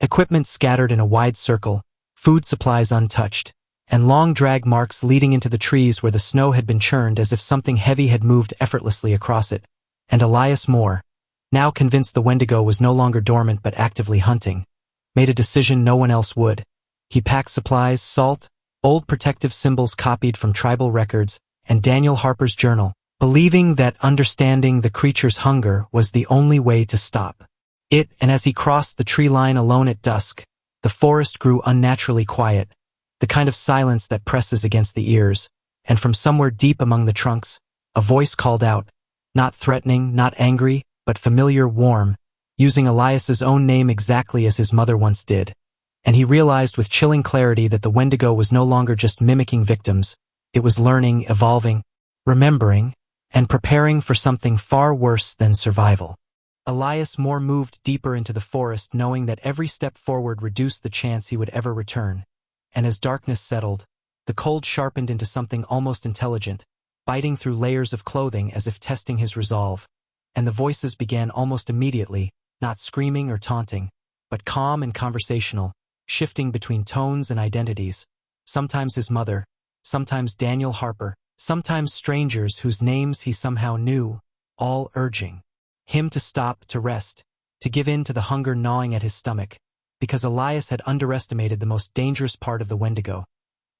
Equipment scattered in a wide circle, food supplies untouched, and long drag marks leading into the trees where the snow had been churned as if something heavy had moved effortlessly across it. And Elias Moore, now convinced the Wendigo was no longer dormant but actively hunting, made a decision no one else would. He packed supplies, salt, old protective symbols copied from tribal records, and Daniel Harper's journal, believing that understanding the creature's hunger was the only way to stop it. And as he crossed the tree line alone at dusk, the forest grew unnaturally quiet, the kind of silence that presses against the ears, and from somewhere deep among the trunks, a voice called out, not threatening, not angry, but familiar, warm, using Elias's own name exactly as his mother once did. And he realized with chilling clarity that the Wendigo was no longer just mimicking victims, it was learning, evolving, remembering, and preparing for something far worse than survival. Elias Moore moved deeper into the forest, knowing that every step forward reduced the chance he would ever return. And as darkness settled, the cold sharpened into something almost intelligent, biting through layers of clothing as if testing his resolve. And the voices began almost immediately, not screaming or taunting, but calm and conversational, shifting between tones and identities, sometimes his mother, sometimes Daniel Harper, sometimes strangers whose names he somehow knew, all urging him to stop, to rest, to give in to the hunger gnawing at his stomach, because Elias had underestimated the most dangerous part of the Wendigo,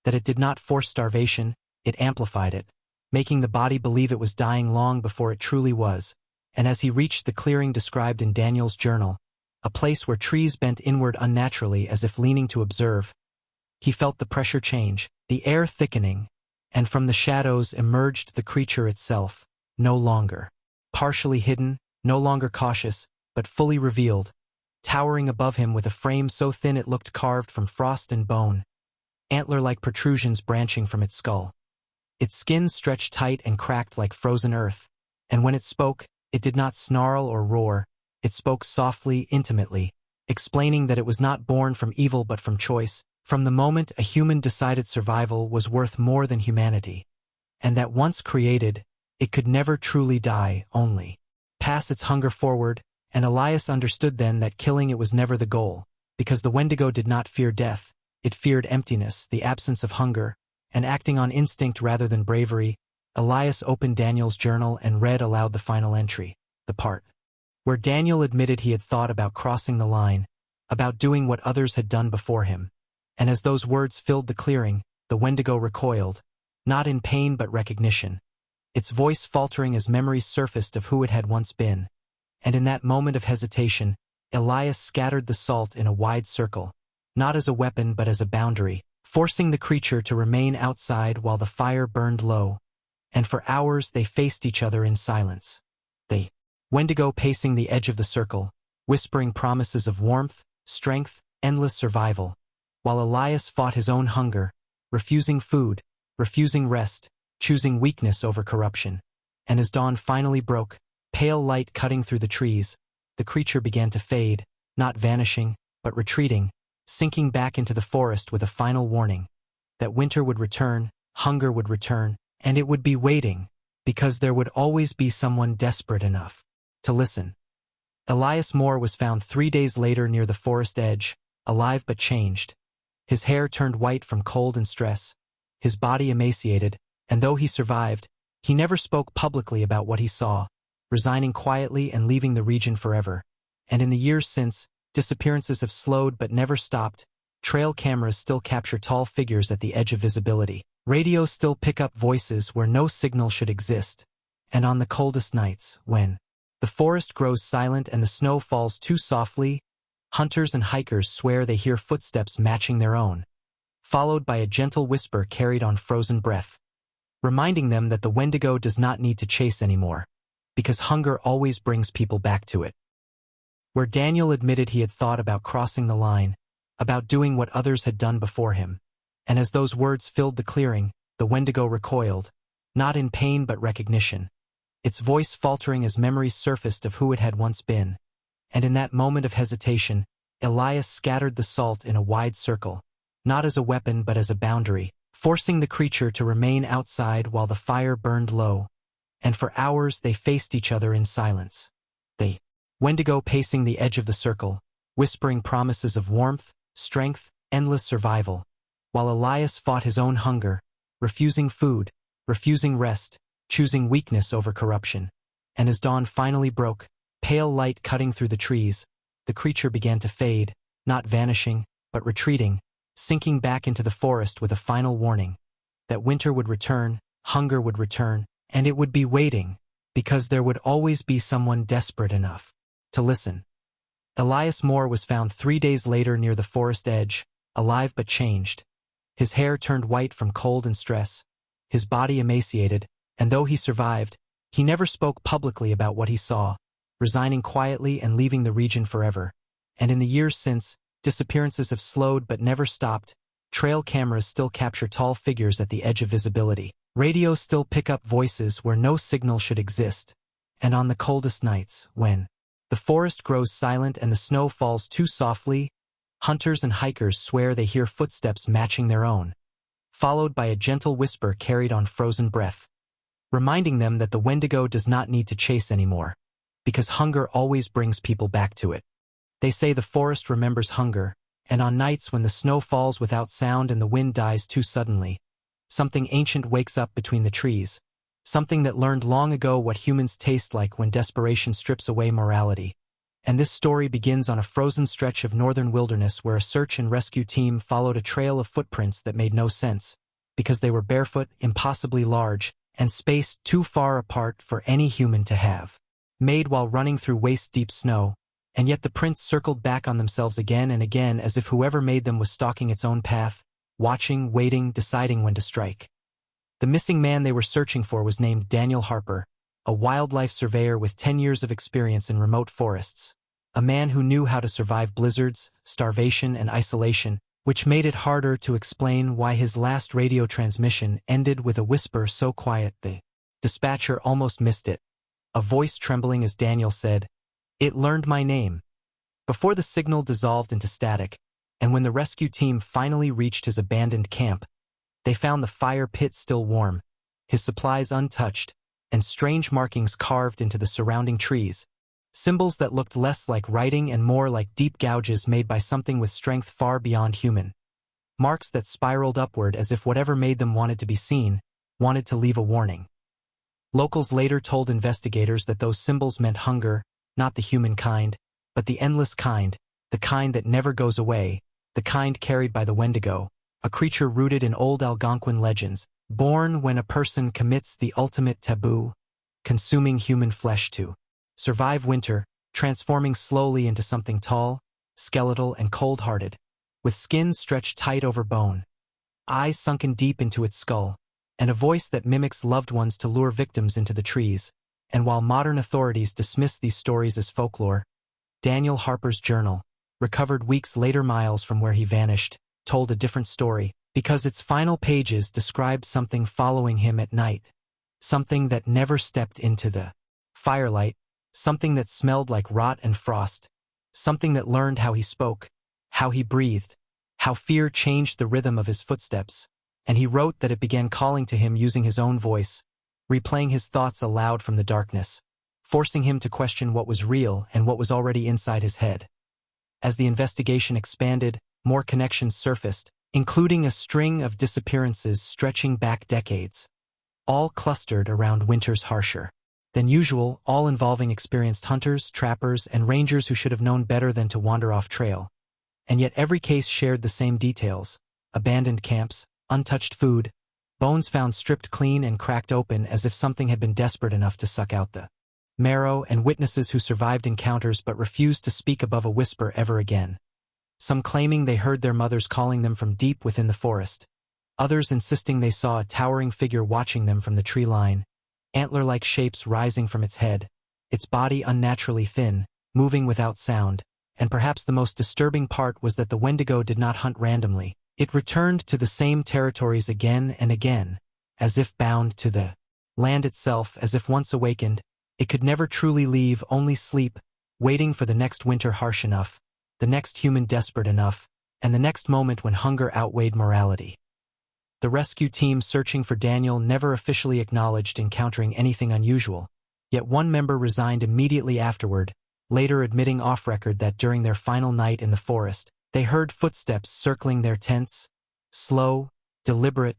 that it did not force starvation, it amplified it, making the body believe it was dying long before it truly was. And as he reached the clearing described in Daniel's journal, a place where trees bent inward unnaturally as if leaning to observe, he felt the pressure change, the air thickening, and from the shadows emerged the creature itself, no longer partially hidden, no longer cautious, but fully revealed, towering above him with a frame so thin it looked carved from frost and bone, antler-like protrusions branching from its skull. Its skin stretched tight and cracked like frozen earth, and when it spoke, it did not snarl or roar, it spoke softly, intimately, explaining that it was not born from evil but from choice, from the moment a human decided survival was worth more than humanity, and that once created, it could never truly die, only pass its hunger forward. And Elias understood then that killing it was never the goal, because the Wendigo did not fear death, it feared emptiness, the absence of hunger, and acting on instinct rather than bravery, Elias opened Daniel's journal and read aloud the final entry, the part where Daniel admitted he had thought about crossing the line, about doing what others had done before him. And as those words filled the clearing, the Wendigo recoiled, not in pain but recognition, its voice faltering as memories surfaced of who it had once been. And in that moment of hesitation, Elias scattered the salt in a wide circle, not as a weapon but as a boundary, forcing the creature to remain outside while the fire burned low. And for hours they faced each other in silence. The Wendigo pacing the edge of the circle, whispering promises of warmth, strength, endless survival, while Elias fought his own hunger, refusing food, refusing rest, choosing weakness over corruption. And as dawn finally broke, pale light cutting through the trees, the creature began to fade, not vanishing, but retreating, sinking back into the forest with a final warning that winter would return, hunger would return, and it would be waiting, because there would always be someone desperate enough to listen. Elias Moore was found 3 days later near the forest edge, alive but changed. His hair turned white from cold and stress, his body emaciated, and though he survived, he never spoke publicly about what he saw, resigning quietly and leaving the region forever. And in the years since, disappearances have slowed but never stopped. Trail cameras still capture tall figures at the edge of visibility. Radios still pick up voices where no signal should exist. And on the coldest nights, when the forest grows silent and the snow falls too softly, hunters and hikers swear they hear footsteps matching their own, followed by a gentle whisper carried on frozen breath, reminding them that the Wendigo does not need to chase anymore, because hunger always brings people back to it. Where Daniel admitted he had thought about crossing the line, about doing what others had done before him, and as those words filled the clearing, the Wendigo recoiled, not in pain but recognition, its voice faltering as memories surfaced of who it had once been. And in that moment of hesitation, Elias scattered the salt in a wide circle, not as a weapon but as a boundary, forcing the creature to remain outside while the fire burned low. And for hours they faced each other in silence. The Wendigo pacing the edge of the circle, whispering promises of warmth, strength, endless survival, while Elias fought his own hunger, refusing food, refusing rest, choosing weakness over corruption. And as dawn finally broke, pale light cutting through the trees, the creature began to fade, not vanishing, but retreating, sinking back into the forest with a final warning that winter would return, hunger would return, and it would be waiting, because there would always be someone desperate enough to listen. Elias Moore was found 3 days later near the forest edge, alive but changed. His hair turned white from cold and stress, his body emaciated, and though he survived, he never spoke publicly about what he saw, resigning quietly and leaving the region forever. And in the years since, disappearances have slowed but never stopped. Trail cameras still capture tall figures at the edge of visibility. Radios still pick up voices where no signal should exist. And on the coldest nights, when the forest grows silent and the snow falls too softly, hunters and hikers swear they hear footsteps matching their own, followed by a gentle whisper carried on frozen breath, reminding them that the Wendigo does not need to chase anymore, because hunger always brings people back to it. They say the forest remembers hunger, and on nights when the snow falls without sound and the wind dies too suddenly, something ancient wakes up between the trees, something that learned long ago what humans taste like when desperation strips away morality. And this story begins on a frozen stretch of northern wilderness where a search and rescue team followed a trail of footprints that made no sense, because they were barefoot, impossibly large, and spaced too far apart for any human to have. Made while running through waist-deep snow, and yet the prints circled back on themselves again and again as if whoever made them was stalking its own path, watching, waiting, deciding when to strike. The missing man they were searching for was named Daniel Harper, a wildlife surveyor with 10 years of experience in remote forests, a man who knew how to survive blizzards, starvation, and isolation, which made it harder to explain why his last radio transmission ended with a whisper so quiet the dispatcher almost missed it, a voice trembling as Daniel said, "It learned my name." Before the signal dissolved into static, and when the rescue team finally reached his abandoned camp, they found the fire pit still warm, his supplies untouched, and strange markings carved into the surrounding trees, symbols that looked less like writing and more like deep gouges made by something with strength far beyond human. Marks that spiraled upward as if whatever made them wanted to be seen, wanted to leave a warning. Locals later told investigators that those symbols meant hunger, not the human kind, but the endless kind, the kind that never goes away, the kind carried by the Wendigo, a creature rooted in old Algonquin legends, born when a person commits the ultimate taboo, consuming human flesh to survive winter, transforming slowly into something tall, skeletal, and cold-hearted, with skin stretched tight over bone, eyes sunken deep into its skull, and a voice that mimics loved ones to lure victims into the trees. And while modern authorities dismiss these stories as folklore, Daniel Harper's journal, recovered weeks later miles from where he vanished, told a different story, because its final pages described something following him at night, something that never stepped into the firelight, something that smelled like rot and frost, something that learned how he spoke, how he breathed, how fear changed the rhythm of his footsteps, and he wrote that it began calling to him using his own voice, replaying his thoughts aloud from the darkness, forcing him to question what was real and what was already inside his head. As the investigation expanded, more connections surfaced, including a string of disappearances stretching back decades, all clustered around winters harsher than usual, all involving experienced hunters, trappers, and rangers who should have known better than to wander off trail. And yet every case shared the same details: abandoned camps, untouched food, bones found stripped clean and cracked open as if something had been desperate enough to suck out the marrow, and witnesses who survived encounters but refused to speak above a whisper ever again. Some claiming they heard their mothers calling them from deep within the forest, others insisting they saw a towering figure watching them from the tree line, antler-like shapes rising from its head, its body unnaturally thin, moving without sound, and perhaps the most disturbing part was that the Wendigo did not hunt randomly. It returned to the same territories again and again, as if bound to the land itself, as if once awakened, it could never truly leave, only sleep, waiting for the next winter harsh enough, the next human desperate enough, and the next moment when hunger outweighed morality. The rescue team searching for Daniel never officially acknowledged encountering anything unusual, yet one member resigned immediately afterward, later admitting off-record that during their final night in the forest, they heard footsteps circling their tents, slow, deliberate,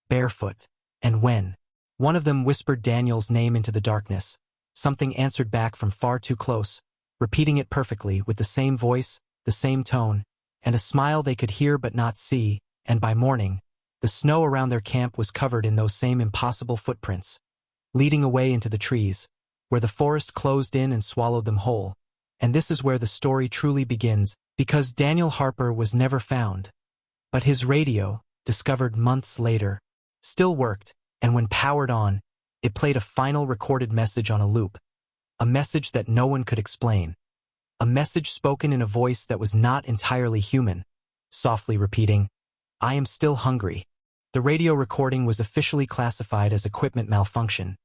barefoot, and when one of them whispered Daniel's name into the darkness, something answered back from far too close, repeating it perfectly with the same voice, the same tone, and a smile they could hear but not see, and by morning, the snow around their camp was covered in those same impossible footprints, leading away into the trees, where the forest closed in and swallowed them whole. And this is where the story truly begins, because Daniel Harper was never found. But his radio, discovered months later, still worked, and when powered on, it played a final recorded message on a loop. A message that no one could explain. A message spoken in a voice that was not entirely human, softly repeating, "I am still hungry." The radio recording was officially classified as equipment malfunction.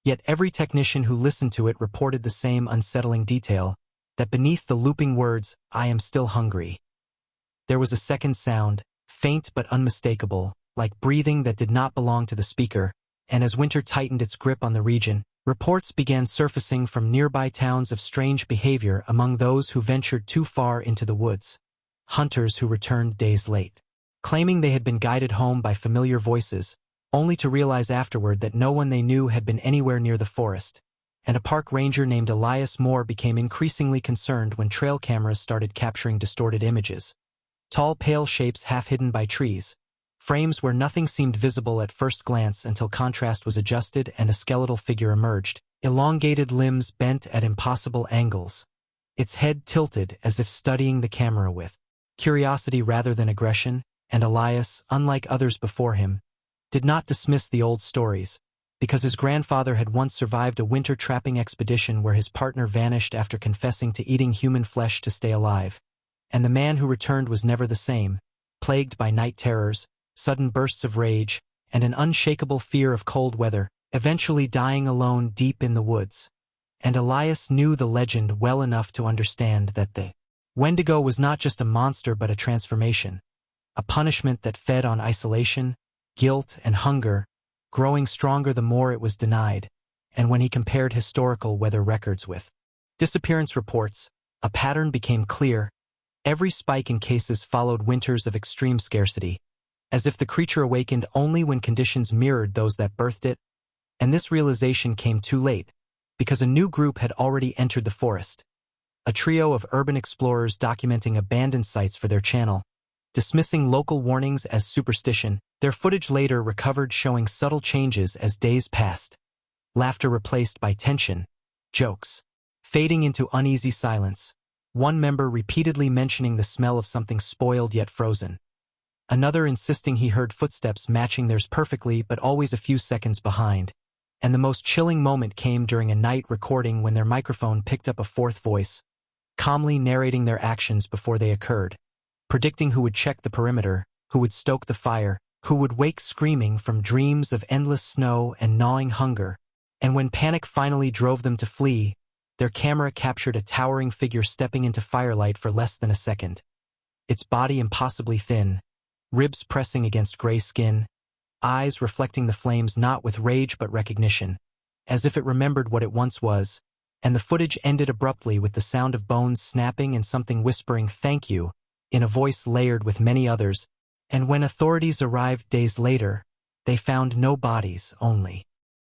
Yet every technician who listened to it reported the same unsettling detail, that beneath the looping words, "I am still hungry," there was a second sound, faint but unmistakable, like breathing that did not belong to the speaker, and as winter tightened its grip on the region, reports began surfacing from nearby towns of strange behavior among those who ventured too far into the woods. Hunters who returned days late, claiming they had been guided home by familiar voices, only to realize afterward that no one they knew had been anywhere near the forest. And a park ranger named Elias Moore became increasingly concerned when trail cameras started capturing distorted images. Tall, pale shapes half hidden by trees, frames where nothing seemed visible at first glance until contrast was adjusted and a skeletal figure emerged, elongated limbs bent at impossible angles, its head tilted as if studying the camera with curiosity rather than aggression. And Elias, unlike others before him, did not dismiss the old stories, because his grandfather had once survived a winter trapping expedition where his partner vanished after confessing to eating human flesh to stay alive. And the man who returned was never the same, plagued by night terrors, sudden bursts of rage, and an unshakable fear of cold weather, eventually dying alone deep in the woods. And Elias knew the legend well enough to understand that the Wendigo was not just a monster but a transformation, a punishment that fed on isolation, guilt, and hunger, growing stronger the more it was denied. And when he compared historical weather records with disappearance reports, a pattern became clear. Every spike in cases followed winters of extreme scarcity, as if the creature awakened only when conditions mirrored those that birthed it. And this realization came too late, because a new group had already entered the forest. A trio of urban explorers documenting abandoned sites for their channel, dismissing local warnings as superstition. Their footage later recovered showing subtle changes as days passed. Laughter replaced by tension, jokes, fading into uneasy silence. One member repeatedly mentioning the smell of something spoiled yet frozen. Another insisting he heard footsteps matching theirs perfectly but always a few seconds behind. And the most chilling moment came during a night recording when their microphone picked up a fourth voice, calmly narrating their actions before they occurred, predicting who would check the perimeter, who would stoke the fire, who would wake screaming from dreams of endless snow and gnawing hunger. And when panic finally drove them to flee, their camera captured a towering figure stepping into firelight for less than a second. Its body impossibly thin, ribs pressing against gray skin, eyes reflecting the flames not with rage but recognition, as if it remembered what it once was. And the footage ended abruptly with the sound of bones snapping and something whispering "thank you," in a voice layered with many others. And when authorities arrived days later, they found no bodies, only